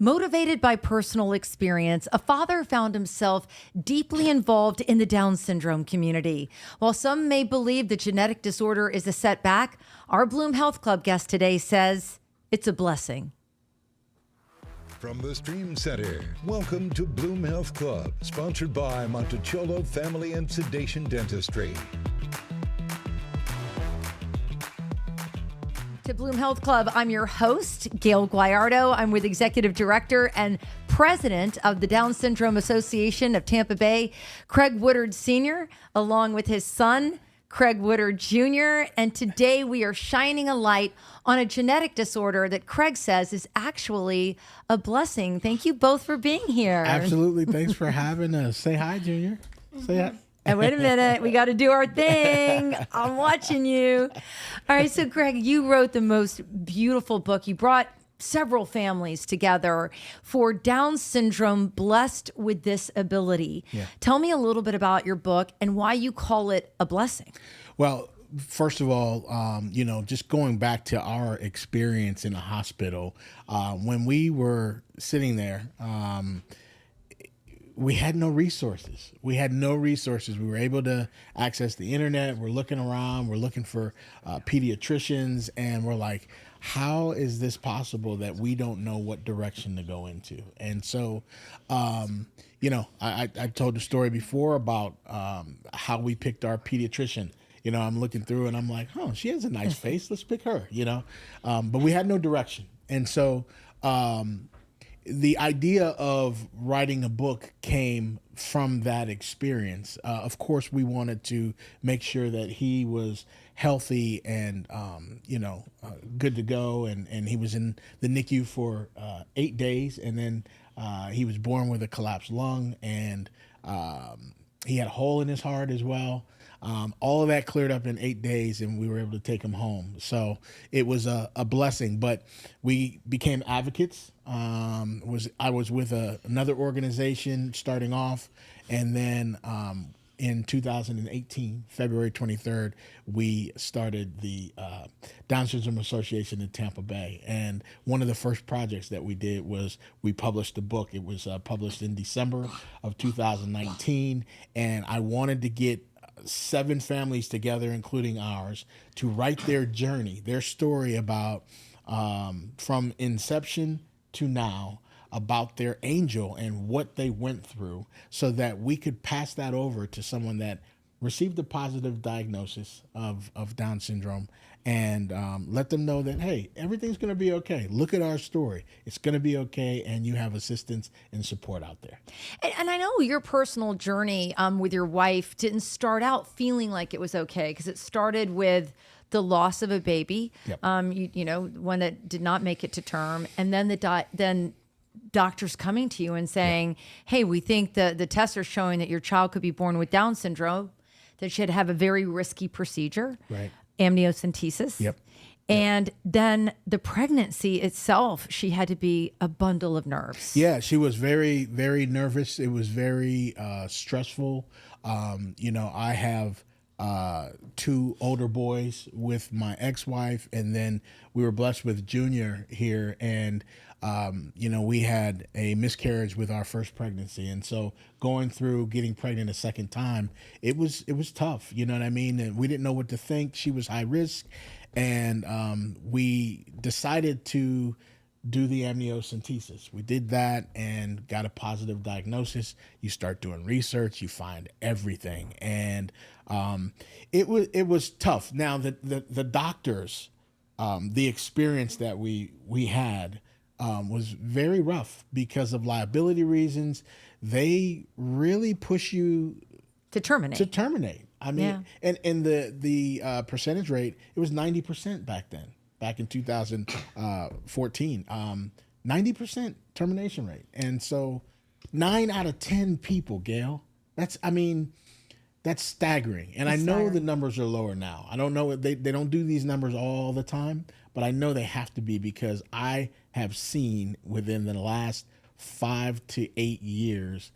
Motivated by personal experience, a father found himself deeply involved in the Down syndrome community. While some may believe the genetic disorder is a setback, our Bloom Health Club guest today says it's a blessing. From the Stream Center, welcome to Bloom Health Club, sponsored by Monticciolo Family and Sedation Dentistry. To Bloom Health Club, I'm your host, Gayle Guyardo. I'm with Executive Director and President of the Down Syndrome Association of Tampa Bay, Craig Woodard Sr., along with his son, Craig Woodard Jr. And today we are shining a light on a genetic disorder that Craig says is actually a blessing. Thank you both for being here. Absolutely. Thanks for having us. Say hi, Junior. Say hi. And wait a minute, we got to do our thing. I'm watching you. All right, so Craig, you wrote the most beautiful book. You brought several families together for Down syndrome, blessed with this ability. Yeah. Tell me a little bit about your book and why you call it a blessing. Well, first of all, just going back to our experience in the hospital, when we were sitting there, we had no resources. We were able to access the internet. We're looking around. We're looking for pediatricians. And we're like, how is this possible that we don't know what direction to go into? And so, I told the story before about how we picked our pediatrician. I'm looking through and I'm like, oh, she has a nice face. Let's pick her, But we had no direction. And so the idea of writing a book came from that experience. Of course, we wanted to make sure that he was healthy and, good to go. And he was in the NICU for 8 days. And then he was born with a collapsed lung, and he had a hole in his heart as well. All of that cleared up in 8 days, and we were able to take him home. So it was a blessing, but we became advocates. I was with another organization starting off, and then in 2018, February 23rd, we started the Down Syndrome Association in Tampa Bay. And one of the first projects that we did was we published a book. It was published in December of 2019, and I wanted to get 7 families together, including ours, to write their journey, their story about from inception to now, about their angel and what they went through, so that we could pass that over to someone that received a positive diagnosis of Down syndrome, and let them know that, hey, everything's going to be okay. Look at our story. It's going to be okay, and you have assistance and support out there. And I know your personal journey with your wife didn't start out feeling like it was okay, because it started with the loss of a baby, Yep. One that did not make it to term, and then then doctors coming to you and saying, hey, we think the tests are showing that your child could be born with Down syndrome, that she had to have a very risky procedure, right? Amniocentesis. Yep. And then the pregnancy itself, she had to be a bundle of nerves. Yeah, she was very, very nervous. It was very stressful. I have 2 older boys with my ex-wife, and then we were blessed with Junior here, and we had a miscarriage with our first pregnancy. And so going through getting pregnant a second time, it was tough. You know what I mean? And we didn't know what to think. She was high risk. And we decided to do the amniocentesis. We did that and got a positive diagnosis. You start doing research, you find everything. And it was tough. Now the doctors, the experience that we had, was very rough because of liability reasons. They really push you to terminate. I mean, yeah. and the percentage rate, it was 90% back then, back in 2014, 90% termination rate. And so 9 out of 10 people, Gayle, that's staggering. And I know the numbers are lower now. I don't know, they don't do these numbers all the time, but I know they have to be, because I have seen within the last 5 to 8 years,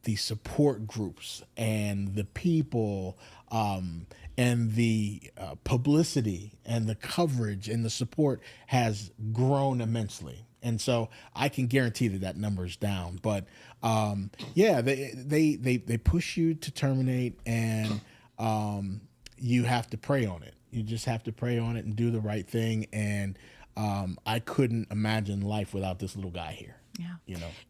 the support groups and the people and the publicity and the coverage and the support has grown immensely. And so I can guarantee that number's down. But yeah, they push you to terminate, and you have to pray on it. You just have to pray on it and do the right thing. And I couldn't imagine life without this little guy here. Yeah.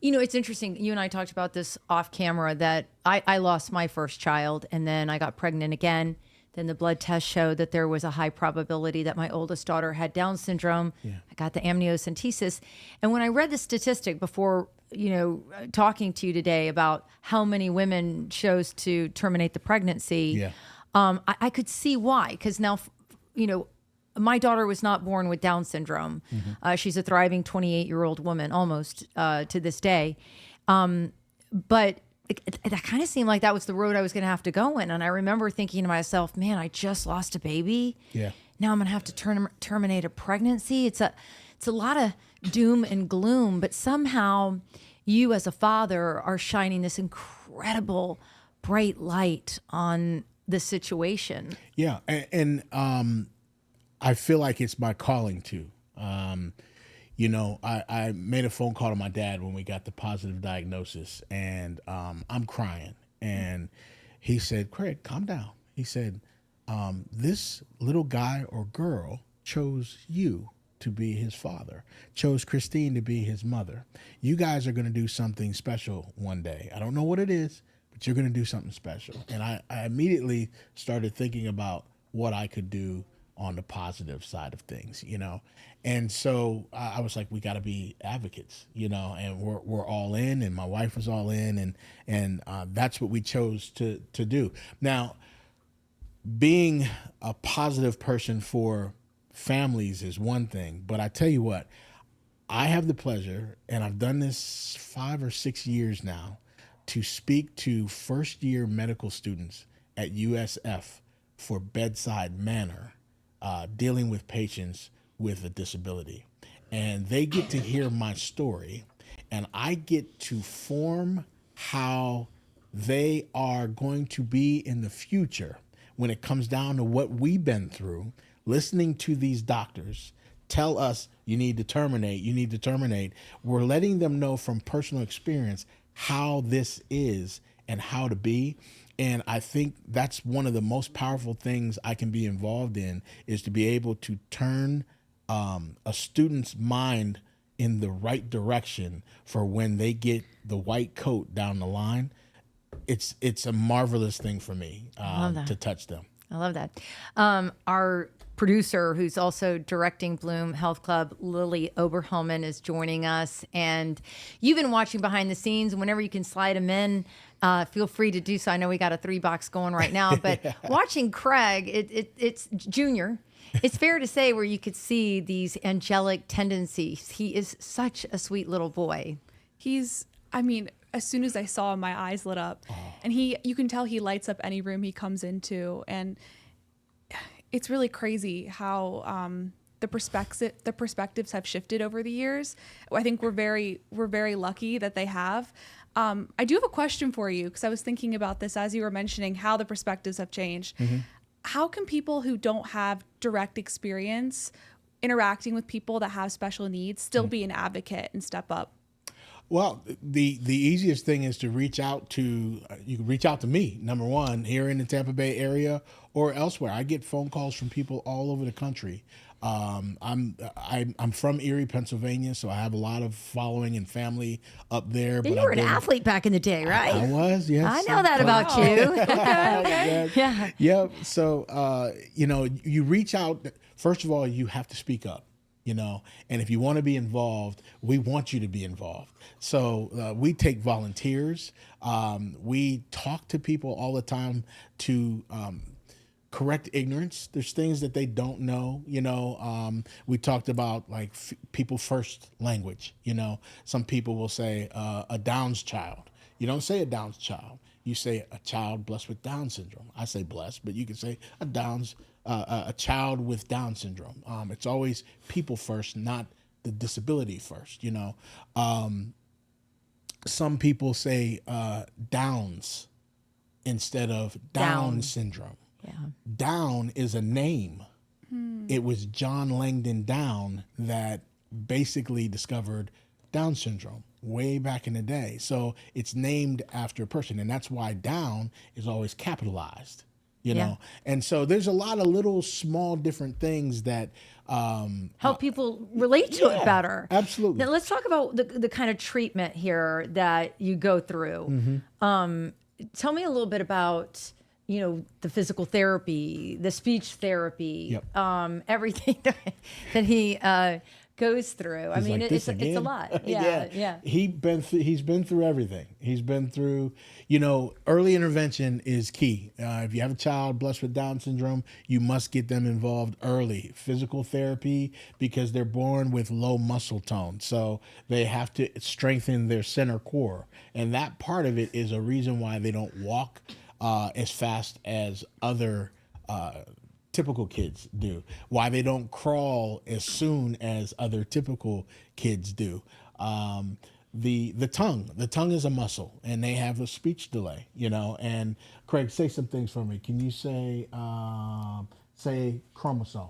You know, it's interesting. You and I talked about this off camera, that I lost my first child, and then I got pregnant again. Then the blood test showed that there was a high probability that my oldest daughter had Down syndrome. Yeah. I got the amniocentesis. And when I read the statistic before, talking to you today about how many women chose to terminate the pregnancy, I could see why. Because now, my daughter was not born with Down syndrome. Mm-hmm. She's a thriving 28-year-old woman, almost to this day. But that kind of seemed like that was the road I was going to have to go in. And I remember thinking to myself, man, I just lost a baby. Yeah. Now I'm going to have to terminate a pregnancy. It's a lot of doom and gloom, but somehow you as a father are shining this incredible bright light on the situation. Yeah. And I feel like it's my calling too. I made a phone call to my dad when we got the positive diagnosis, and I'm crying. And he said, Craig, calm down. He said, this little guy or girl chose you to be his father, chose Christine to be his mother. You guys are going to do something special one day. I don't know what it is, but you're going to do something special. And I immediately started thinking about what I could do on the positive side of things, And so I was like, we got to be advocates, and we're all in, and my wife was all in, and that's what we chose to do. Now, being a positive person for families is one thing, but I tell you what, I have the pleasure, and I've done this 5 or 6 years now, to speak to first-year medical students at USF for bedside manner, dealing with patients with a disability. And they get to hear my story, and I get to form how they are going to be in the future when it comes down to what we've been through, listening to these doctors tell us, you need to terminate. We're letting them know from personal experience how this is and how to be. And I think that's one of the most powerful things I can be involved in, is to be able to turn a student's mind in the right direction for when they get the white coat down the line. It's a marvelous thing for me to touch them. I love that. Our producer, who's also directing Bloom Health Club, Lily Oberhelman, is joining us. And you've been watching behind the scenes. And whenever you can slide them in, feel free to do so. I know we got a 3-box going right now, but watching Craig, it's Junior. It's fair to say where you could see these angelic tendencies. He is such a sweet little boy. As soon as I saw him, my eyes lit up. Oh. And you can tell he lights up any room he comes into. And it's really crazy how the perspectives have shifted over the years. I think we're very lucky that they have. I do have a question for you, because I was thinking about this as you were mentioning how the perspectives have changed. Mm-hmm. How can people who don't have direct experience interacting with people that have special needs still be an advocate and step up? Well, the easiest thing is to reach out to you can reach out to me, number one, here in the Tampa Bay area or elsewhere. I get phone calls from people all over the country. I'm from Erie, Pennsylvania, so I have a lot of following and family up there. But you were an athlete back in the day, right? I was, yes. I know that about you. Yeah. Yep. So, you reach out. First of all, you have to speak up. And if you want to be involved, we want you to be involved. So we take volunteers. We talk to people all the time to correct ignorance. There's things that they don't know. We talked about people first language. Some people will say a Down's child. You don't say a Down's child. You say a child blessed with Down syndrome. I say blessed, but you can say a child with Down syndrome. It's always people first, not the disability first. Some people say Downs instead of Down syndrome. Yeah. Down is a name. It was John Langdon Down that basically discovered Down syndrome way back in the day. So it's named after a person, and that's why Down is always capitalized, you know? And so there's a lot of little small different things that help people relate to it better. Absolutely. Now let's talk about the kind of treatment here that you go through. Tell me a little bit about, you know, the physical therapy, the speech therapy, everything that he goes through. I mean, like, it's a lot. Yeah. He's been through everything. He's been through, you know, early intervention is key. If you have a child blessed with Down syndrome, you must get them involved early. Physical therapy, because they're born with low muscle tone. So they have to strengthen their center core. And that part of it is a reason why they don't walk as fast as other typical kids do, why they don't crawl as soon as other typical kids do. The tongue is a muscle, and they have a speech delay, you know. And Craig, say some things for me. Can you say chromosome?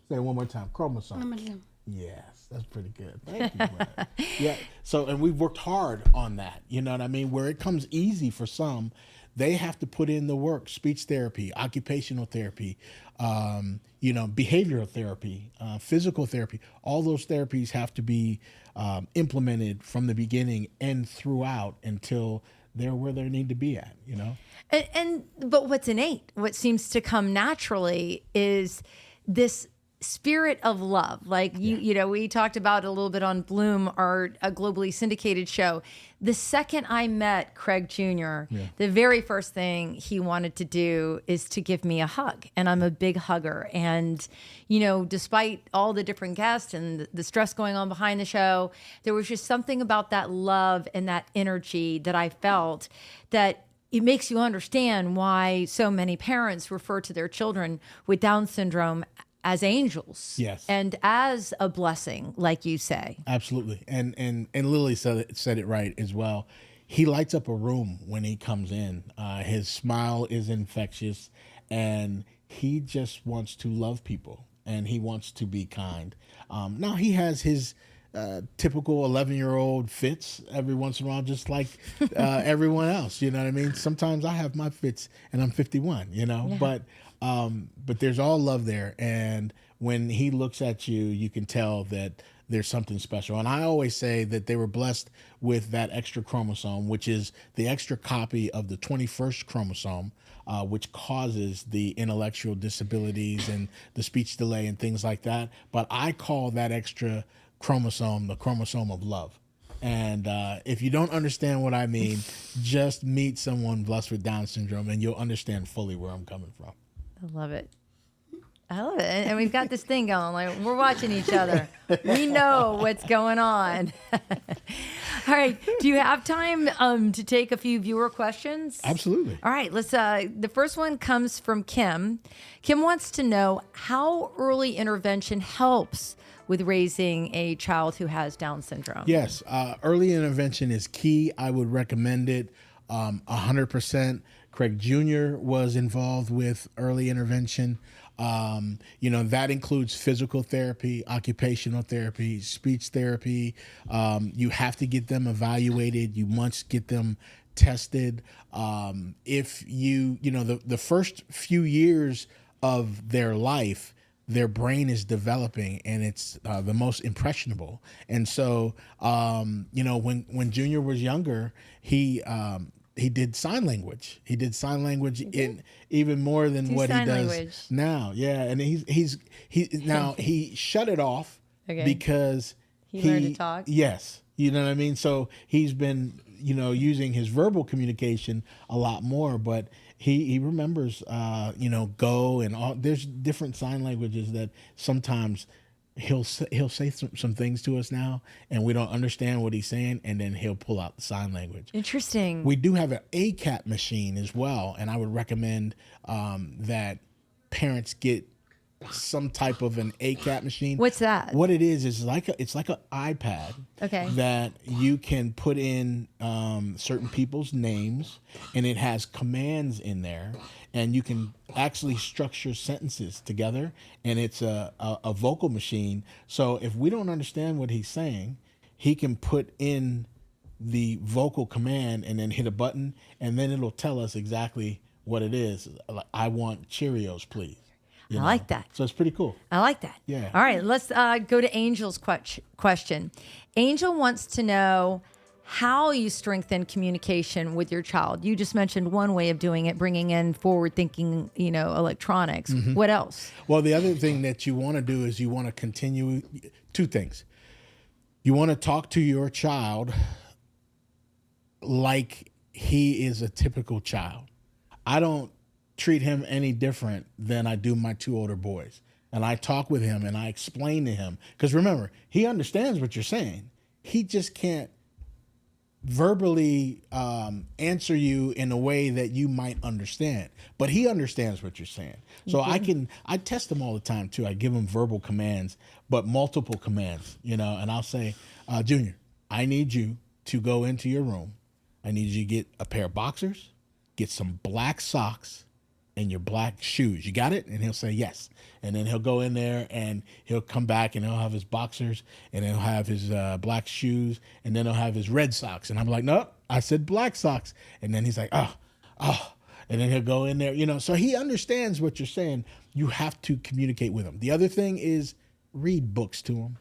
Say it one more time. Chromosome. Yes, that's pretty good. Thank you. Brad. Yeah. So, and we've worked hard on that. You know what I mean? Where it comes easy for some, they have to put in the work. Speech therapy, occupational therapy, you know, behavioral therapy, physical therapy. All those therapies have to be implemented from the beginning and throughout until they're where they need to be at, you know? But what's innate, what seems to come naturally is this spirit of love. Like you know, we talked about a little bit on Bloom, our a globally syndicated show. The second I met Craig Jr., the very first thing he wanted to do is to give me a hug. And I'm a big hugger. And, you know, despite all the different guests and the stress going on behind the show, there was just something about that love and that energy that I felt that it makes you understand why so many parents refer to their children with Down syndrome as angels, yes, and as a blessing, like you say. Absolutely, and Lily said it right as well. He lights up a room when he comes in. His smile is infectious, and he just wants to love people, and he wants to be kind. Now he has his typical 11-year-old fits every once in a while, just like everyone else. You know what I mean? Sometimes I have my fits, and I'm 51. You know, but there's all love there, and when he looks at you, you can tell that there's something special. And I always say that they were blessed with that extra chromosome, which is the extra copy of the 21st chromosome, which causes the intellectual disabilities and the speech delay and things like that. But I call that extra chromosome the chromosome of love. And if you don't understand what I mean, just meet someone blessed with Down syndrome, and you'll understand fully where I'm coming from. I love it. And we've got this thing going. Like, we're watching each other. We know what's going on. All right. Do you have time to take a few viewer questions? Absolutely. All right. Let's. The first one comes from Kim. Kim wants to know how early intervention helps with raising a child who has Down syndrome. Yes. Early intervention is key. I would recommend it 100%. Craig Jr. was involved with early intervention. You know, that includes physical therapy, occupational therapy, speech therapy. You have to get them evaluated. You must get them tested. If you know, the first few years of their life, their brain is developing, and it's the most impressionable. And so, you know, when Junior was younger, he did sign language. He did sign language in even more than what he does now. Yeah, and he shut it off because he learned to talk. Yes, you know what I mean. So he's been, you know, using his verbal communication a lot more, but he remembers, you know, go and all. There's different sign languages that sometimes he'll say some things to us now, and we don't understand what he's saying, and then he'll pull out the sign language. Interesting. We do have an ACAT machine as well, and I would recommend that parents get some type of an ACAT machine. What's that? What it is like it's like an iPad. Okay. That you can put in certain people's names, and it has commands in there, and you can actually structure sentences together. And it's a vocal machine. So if we don't understand what he's saying, he can put in the vocal command and then hit a button, and then it'll tell us exactly what it is. Like, I want Cheerios, please. I like that. So it's pretty cool. I like that. Yeah. All right, let's go to Angel's question. Angel wants to know how you strengthen communication with your child. You just mentioned one way of doing it, bringing in forward-thinking, electronics. Mm-hmm. What else? Well, the other thing that you want to do is you want to continue two things. You want to talk to your child like he is a typical child. I don't treat him any different than I do my two older boys. And I talk with him and I explain to him. Because remember, he understands what you're saying. He just can't verbally answer you in a way that you might understand. But he understands what you're saying. So I test him all the time too. I give him verbal commands, but multiple commands, and I'll say, Junior, I need you to go into your room. I need you to get a pair of boxers, get some black socks, and your black shoes. You got it? And he'll say yes. And then he'll go in there and he'll come back and he'll have his boxers and he'll have his black shoes and then he'll have his red socks. And I'm like, no, I said black socks. And then he's like, oh. And then he'll go in there, So he understands what you're saying. You have to communicate with him. The other thing is read books to him.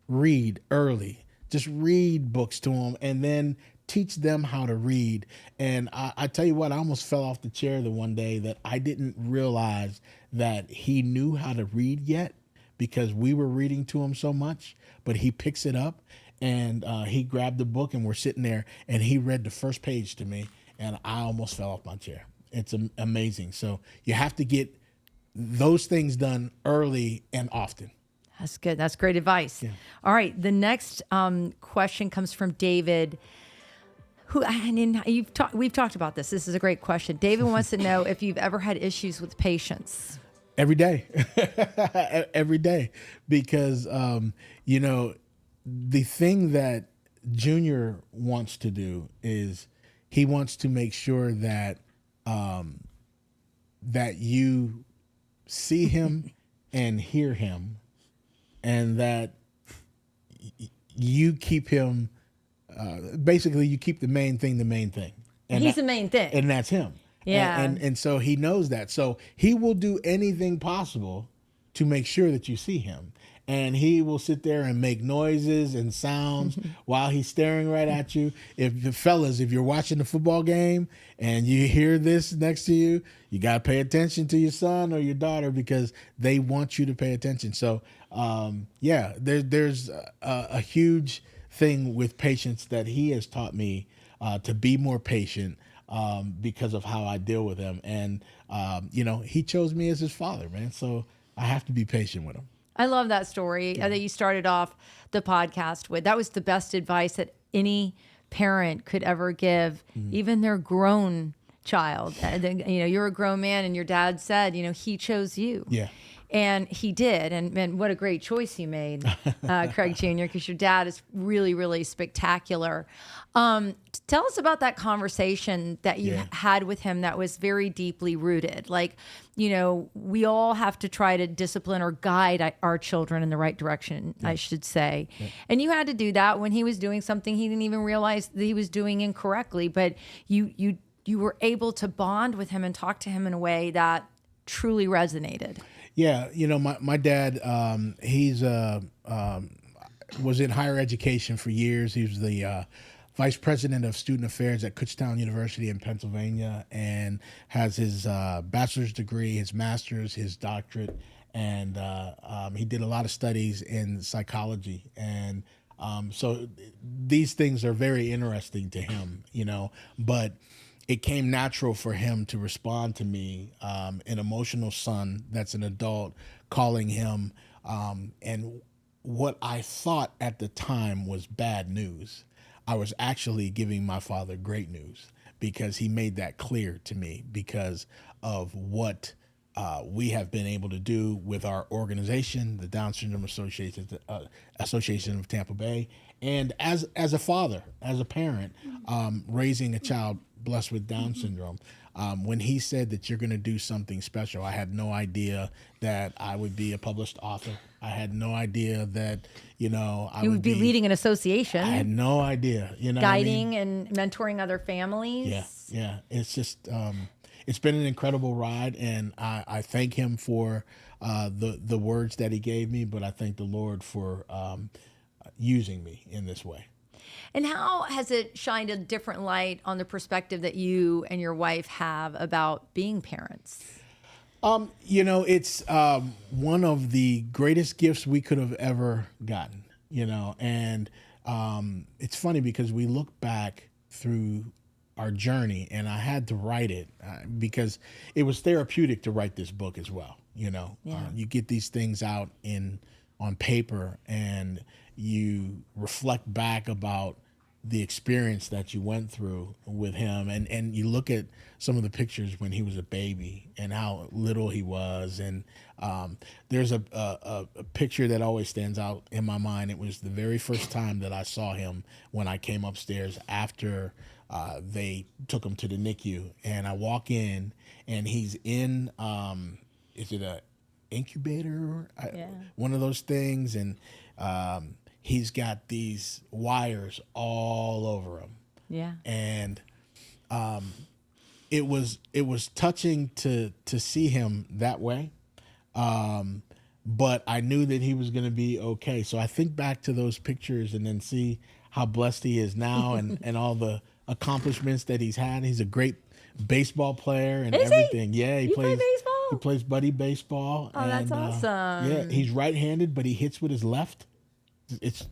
Read early. Just read books to him and then teach them how to read. And I tell you what, I almost fell off the chair the one day that I didn't realize that he knew how to read yet because we were reading to him so much. But he picks it up and he grabbed the book and we're sitting there and he read the first page to me and I almost fell off my chair. It's amazing. So you have to get those things done early and often. That's good. That's great advice. Yeah. All right. The next question comes from David. We've talked about this. This is a great question. David wants to know if you've ever had issues with patience. Every day. Every day. Because, the thing that Junior wants to do is he wants to make sure that that you see him and hear him and that you keep him basically you keep the main thing. And he's the main thing. And that's him. Yeah. And so he knows that. So he will do anything possible to make sure that you see him. And he will sit there and make noises and sounds while he's staring right at you. If you're watching the football game and you hear this next to you, you got to pay attention to your son or your daughter because they want you to pay attention. So, there's a huge thing with patience that he has taught me to be more patient because of how I deal with him. And, he chose me as his father, man. So I have to be patient with him. I love that story that you started off the podcast with. That was the best advice that any parent could ever give, even their grown child. You're a grown man and your dad said, he chose you. Yeah. And he did. And what a great choice you made, Craig Jr., because your dad is really, really spectacular. Tell us about that conversation that you had with him that was very deeply rooted. Like, we all have to try to discipline or guide our children in the right direction, I should say. Yeah. And you had to do that when he was doing something he didn't even realize that he was doing incorrectly. But you were able to bond with him and talk to him in a way that truly resonated. Yeah, my dad, he's was in higher education for years. He was the vice president of student affairs at Kutztown University in Pennsylvania and has his bachelor's degree, his master's, his doctorate, and he did a lot of studies in psychology. And so these things are very interesting to him, but it came natural for him to respond to me, an emotional son that's an adult, calling him. And what I thought at the time was bad news, I was actually giving my father great news because he made that clear to me because of what we have been able to do with our organization, the Down Syndrome Association of Tampa Bay, and as a father, as a parent, raising a child blessed with Down syndrome. When he said that you're going to do something special, I had no idea that I would be a published author. I had no idea that, I would be leading an association. I had no idea, guiding and mentoring other families. Yeah. It's just, it's been an incredible ride, and I thank him for the words that he gave me, but I thank the Lord for using me in this way. And how has it shined a different light on the perspective that you and your wife have about being parents? It's one of the greatest gifts we could have ever gotten, and it's funny because we look back through our journey, and I had to write it because it was therapeutic to write this book as well. You get these things out on paper, and you reflect back about the experience that you went through with him, and you look at some of the pictures when he was a baby and how little he was, and there's a picture that always stands out in my mind. It was the very first time that I saw him when I came upstairs after they took him to the NICU, and I walk in and he's in is it a incubator, one of those things, and he's got these wires all over him. Yeah. And it was touching to see him that way. But I knew that he was going to be okay. So I think back to those pictures and then see how blessed he is now and all the accomplishments that he's had. He's a great baseball player and everything. Yeah, he plays baseball. He plays buddy baseball. Oh, that's awesome. Yeah, he's right-handed, but he hits with his left. It's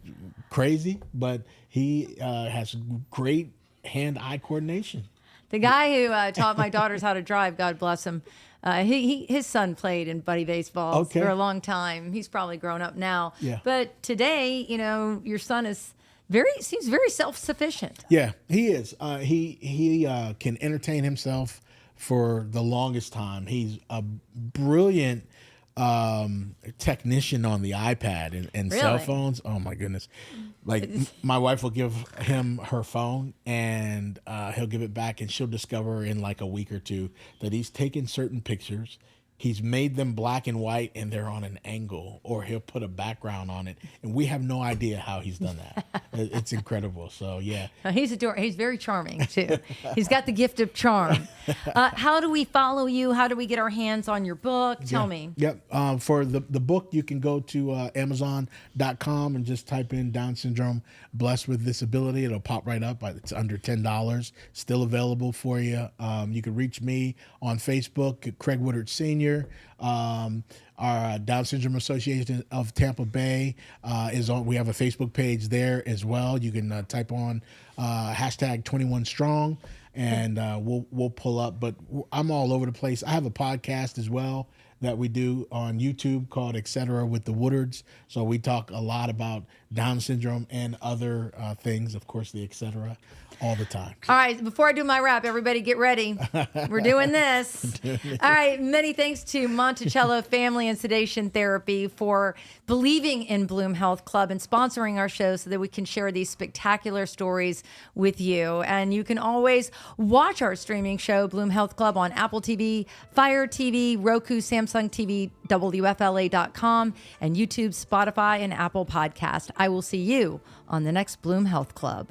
crazy, but he has great hand-eye coordination. The guy who taught my daughters how to drive, God bless him, his son played in buddy baseball for a long time. He's probably grown up now. Yeah. But today, your son seems very self-sufficient. Yeah, he is. He can entertain himself for the longest time. He's a brilliant technician on the iPad and Really? cell phones. Oh my goodness. Like my wife will give him her phone and he'll give it back, and she'll discover in like a week or two that he's taken certain pictures. He's made them black and white and they're on an angle, or he'll put a background on it. And we have no idea how he's done that. It's incredible. So, yeah. He's very charming, too. He's got the gift of charm. How do we follow you? How do we get our hands on your book? Tell me. Yep. For the book, you can go to Amazon.com and just type in Down syndrome blessed with disability. It'll pop right up. It's under $10. Still available for you. You can reach me on Facebook at Craig Woodard Sr. Our Down Syndrome Association of Tampa Bay is on. We have a Facebook page there as well. You can type on hashtag 21strong and we'll pull up. But I'm all over the place. I have a podcast as well that we do on YouTube called Etc. with the Woodards. So we talk a lot about Down syndrome and other things, of course, the Etc. all the time. All right, before I do my rap, everybody get ready. We're doing this. All right, many thanks to Monticciolo Family and Sedation Therapy for believing in Bloom Health Club and sponsoring our show so that we can share these spectacular stories with you. And you can always watch our streaming show, Bloom Health Club, on Apple TV, Fire TV, Roku, Samsung TV, WFLA.com, and YouTube, Spotify, and Apple Podcast. I will see you on the next Bloom Health Club.